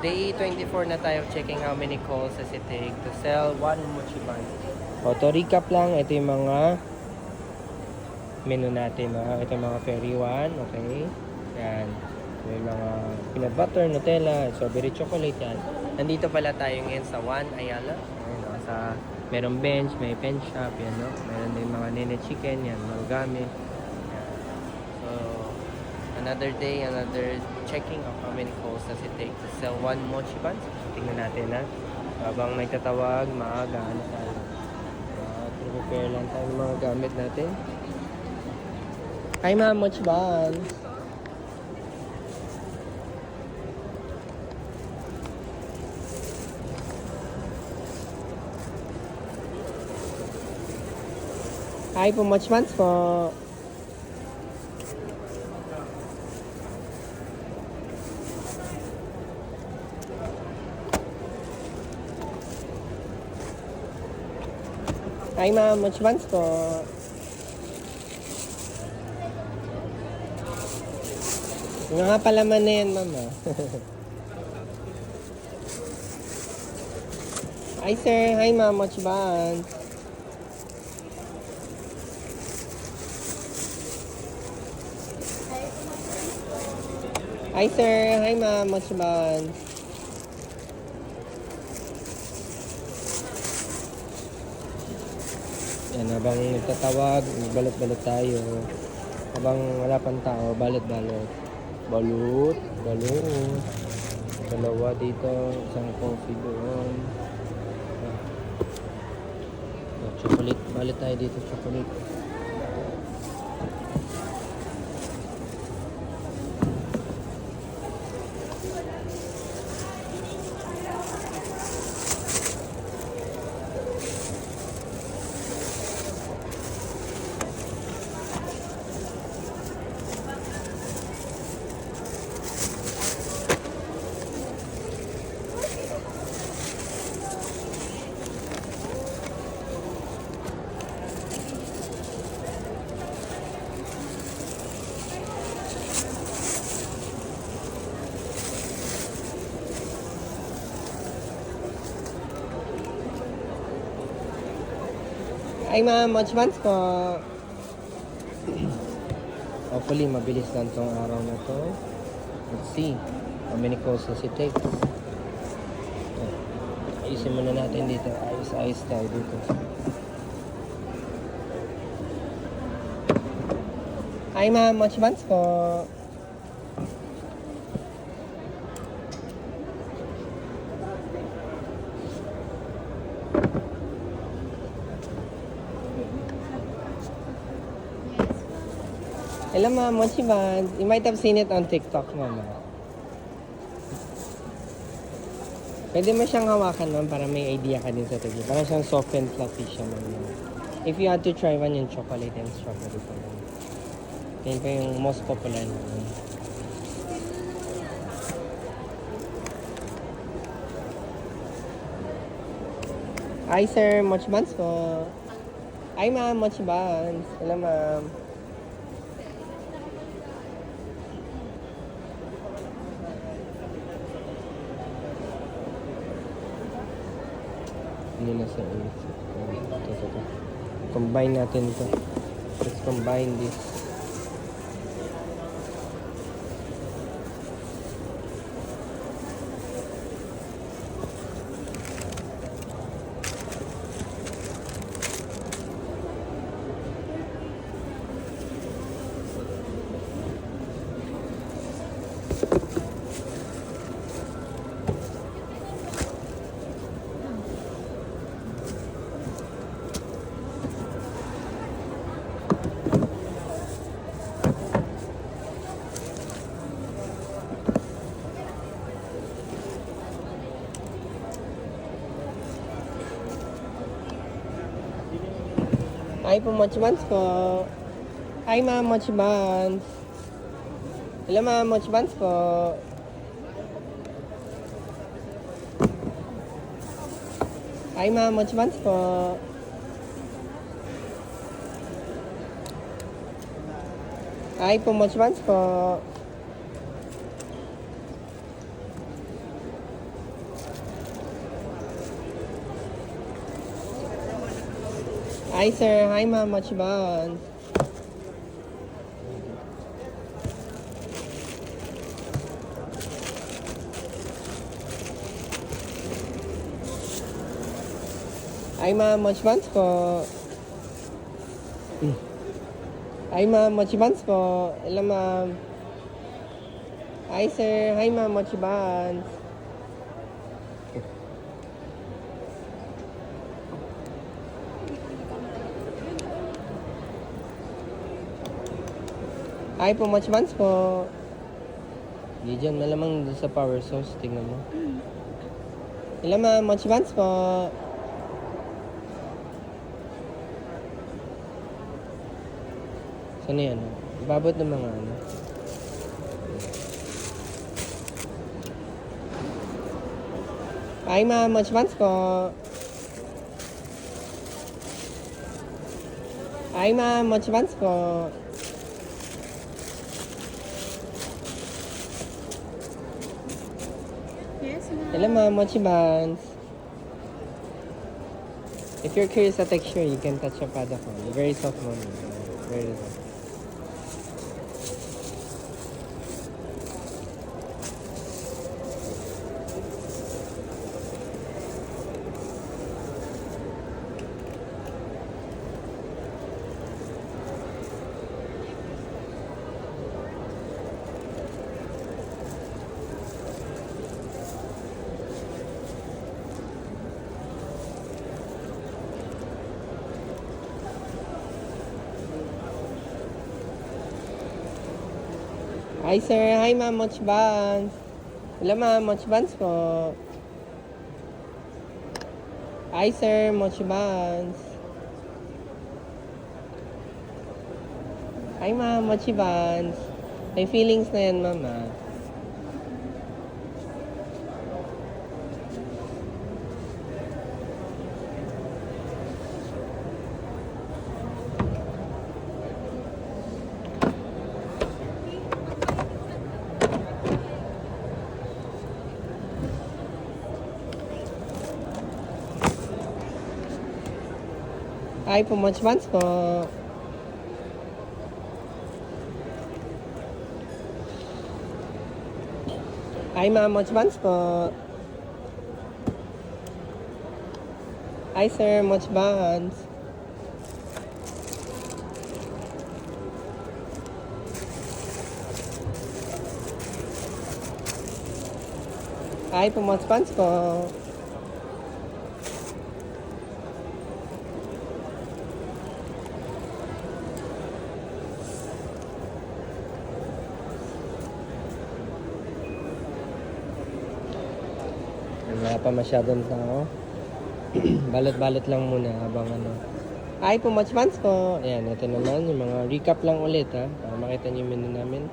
day 24 na tayo checking how many calls does it take to sell one mochi bun. O, to recap lang, ito yung mga menu natin. Ito yung mga Fairy One, okay? Yan. May mga peanut butter, Nutella, strawberry chocolate yan. Nandito pala tayo ngayon sa One Ayala. Ayun, sa merong bench, may pen shop, yan, no? Meron din mga nene chicken, yan, marugami. Yan. So, another day, another checking of how many calls does it take to sell one mochi bun. So, tingnan natin, ha? Habang nagtatawag, maaga, ano tayo? Prepare lang tayo ng mga gamit natin. Hi, ma'am, mochi bun. Hi po, mochi buns po. Hi ma'am, mochi buns po. Yung nga palaman na yan, ma'am. Hi sir, hi ma'am, mochi buns. Hi sir, hi ma'am, mochi buns. Yan, habang nagtatawag, balot-balot tayo. Habang wala pang tao, balot-balot. Balot, balot. Dalawa dito, isang coffee doon. Chocolate, balot tayo dito, chocolate. Ay ma'am, mochi buns po. Hopefully, mabilis lang tong araw na to. Let's see how many calls does it take. Ayusin muna natin dito. Ayos tayo dito. Hi ma'am, mochi buns po. Hello ma'am, mochi buns. You might have seen it on TikTok, mama. Pwede mo siyang hawakan, ma'am, para may idea ka din sa tigil. Parang siyang soft and fluffy siya, ma'am. If you had to try one, yung chocolate and strawberry pa, ma'am. Yan pa yung most popular, ma'am. Hi, sir. Mochi buns po. Hi, ma'am. Mochi buns. Hello, ma'am. Hindi na sa ito. Combine natin ito. Let's combine this. Hi po, mochi buns po. Hi ma'am, mochi buns. Hello ma'am, mochi buns po. Hi ma'am, mochi buns po. Hi po, mochi buns po. Hi sir, hi ma'am, Mochi Buns. Hi ma'am, Mochi Buns po. Hi ma'am, Mochi Buns po. Hello ma'am. Hi sir, hi ma'am, Mochi Buns. Hi po, Mochi Buns po. Di dyan, malamang doon sa power source. Tingnan mo. Hello ma'am, Mochi Buns po. Saan yan? Babot ng mga ano. Hi ma'am, Mochi Buns po. Hi ma'am, Mochi Buns po. Yes, ma'am. Hello ma'am, Mochi Buns. If you're curious sa texture, you can touch your product mo. Very soft mo. Very soft. Hi sir, hi ma'am, Mochi Buns. Hello ma'am, Mochi Buns po. Hi sir, Mochi Buns. Hi ma'am, Mochi Buns. May feelings na yan ma'am ah. Hi po, Mochi Buns po. Hi ma'am, Mochi Buns po. Hi sir, Mochi Buns. Hi po, Mochi Buns po. Wala pa masyadong tao. Balot-balot lang muna habang ano. Hi po, Mochi Buns po. Ayan, ito naman yung mga recap lang ulit ha. Para makita niyo yung menu namin.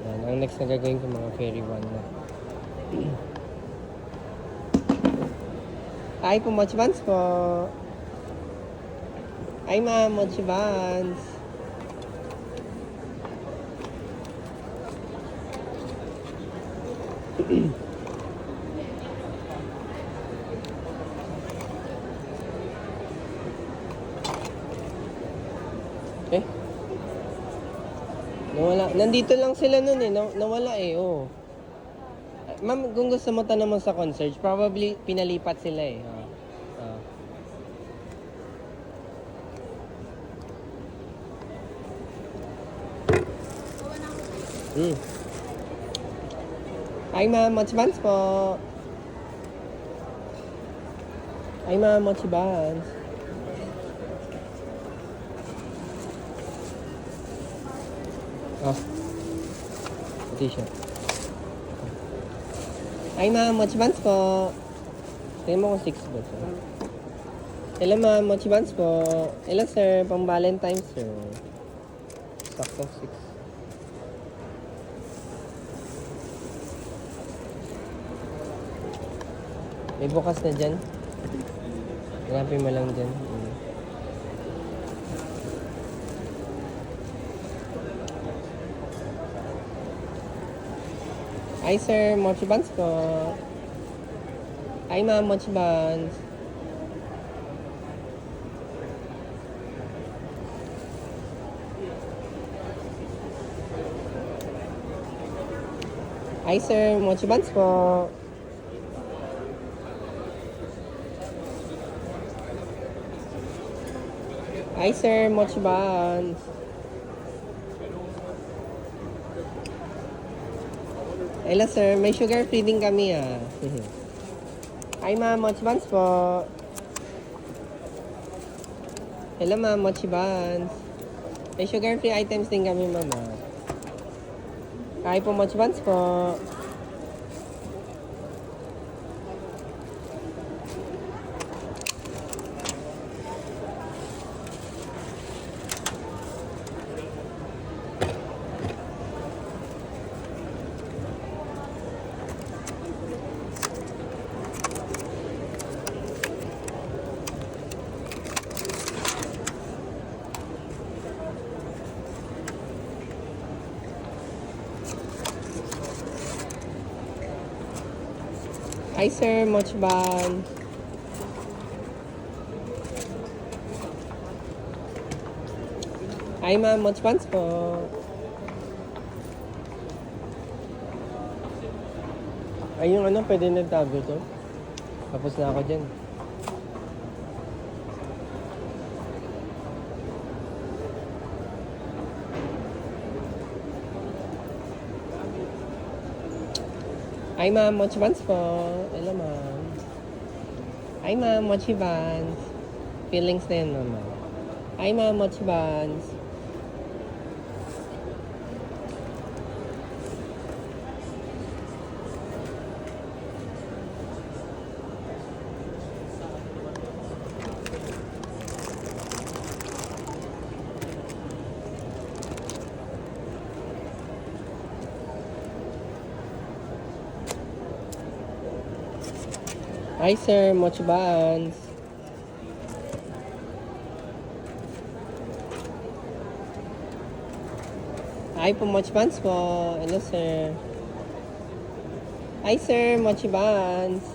Ayan, ang next na gagawin ko mga Fairy 1 na. Hi po, Mochi Buns po. Hi ma'am, Mochi Buns. Okay. Nawala. Nandito lang sila nun eh. Nawala eh, oh. Ma'am, kung gusto mo tanong mo sa concierge, probably pinalipat sila eh. Mm. Hi ma'am, Mochi Buns po. Hi ma'am, Mochi Buns. Oh. Pati siya. Hi ma'am, Mochi Buns po. Tingnan mo kung 6 ba ito. Hello ma'am, Mochi Buns po. Hello sir, pang Valentine's sir. Saktong 6. May bukas na dyan. Hanapin mo lang dyan. Hi sir, Mochi Buns po. Hi ma'am, Mochi Buns. Hi sir, mochi buns po. Hi sir, mochi buns. Hello sir, may sugar free din kami ah. Hi ma'am, mochi buns po. Hello ma'am, mochi buns. May sugar free items din kami ma'am ah. Hi po, mochi buns po. Hi sir, mochi buns. Hi ma'am, mochi buns po. Ay yung ano, pwede na tago to. Tapos na ako dyan. Hi ma'am, mochi buns po. Hello ma'am. Hi ma'am, mochi buns. Feelings na yun mama. Hi ma'am, mochi buns. Hi sir, mochi buns. Hi po, mochi buns po. Hello sir. Hi sir, mochi buns.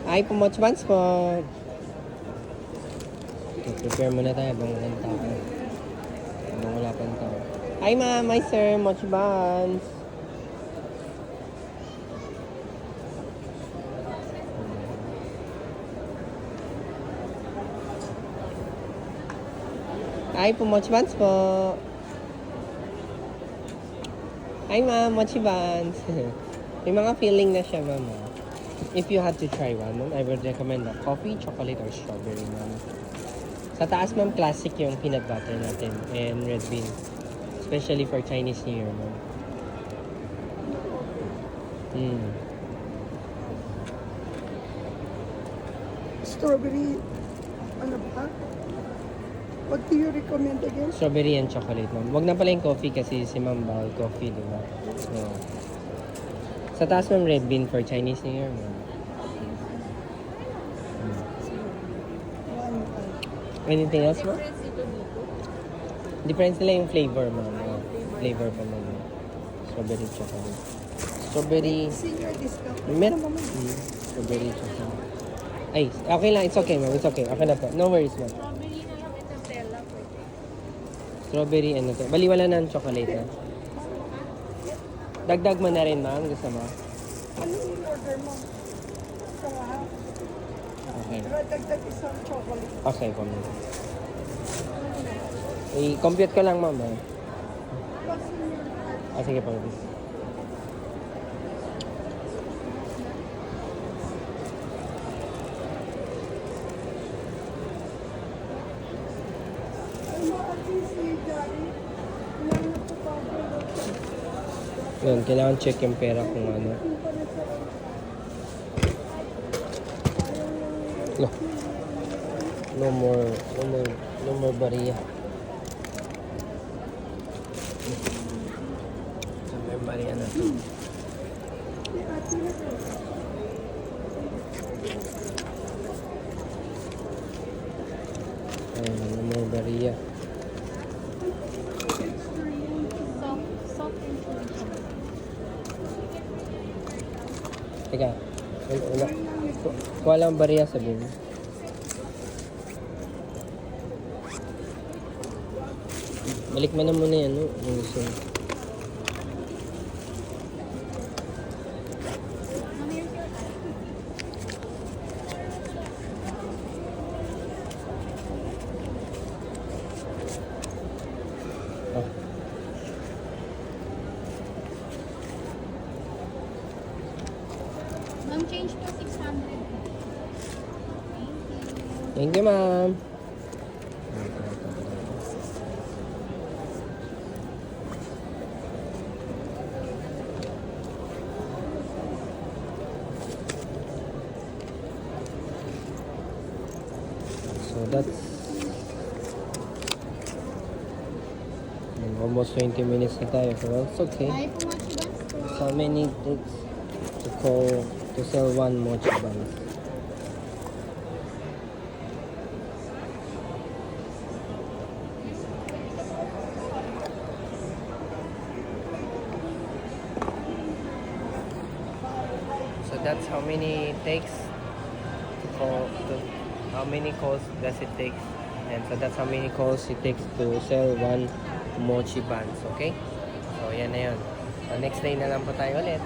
Hi po, mochi buns po. Prepare muna tayo habang walang tao. Habang wala pang tao. Hi ma'am, hi sir, mochi buns. Hi po, mochi buns po. Hi ma'am, mochi buns. May mga feeling na siya ma'am. If you had to try one, ma'am, I would recommend the coffee, chocolate, or strawberry ma'am. Sa taas ma'am, classic yung peanut butter natin and red bean. Especially for Chinese New Year ma'am. Strawberry, ano ba? What do you recommend again? Strawberry and chocolate ma'am. Wag na pala yung coffee kasi si ma'am bawal coffee, di ba? So, sa taas ma'am, red bean for Chinese New Year ma'am. Anything else ma'am? Difference nila yung flavor ma'am. Flavor pa ma'am. Strawberry chocolate. Strawberry. Senior discount. Meron pa ma'am. Strawberry chocolate. Ay, okay lang. It's okay ma'am. It's okay. Okay na po. No worries ma'am. Strawberry na lang at Nutella po. Strawberry and ito. Bali wala na ang chocolate ha. Dagdag mo na rin ma'am. Gusto mo? Ano yung order mo? Sa lahat? Okay. Dagdag isang chocolate. Okay po ma'am. I-compute ko lang ma'am. Ah, sige po. Yun, kailangan check yung pera kung ano. No. No more bariya. No more bariya na to. Ayun, no more bariya. Soft inflation. Teka, wala. Kuha lang bariya sabihin. Balik mo na muna yan, no? Yung gusto mo. Oh. Ma'am, change to 600. Thank you, ma'am. So that's almost 20 minutes na tayo. So that's okay. Ay, pumachi buns po. So many it takes to sell one mochi buns. So that's how many it takes how many calls does it take, and so that's how many calls it takes to sell one mochi buns. Okay, so yan na yun. So next day na lang po tayo ulit.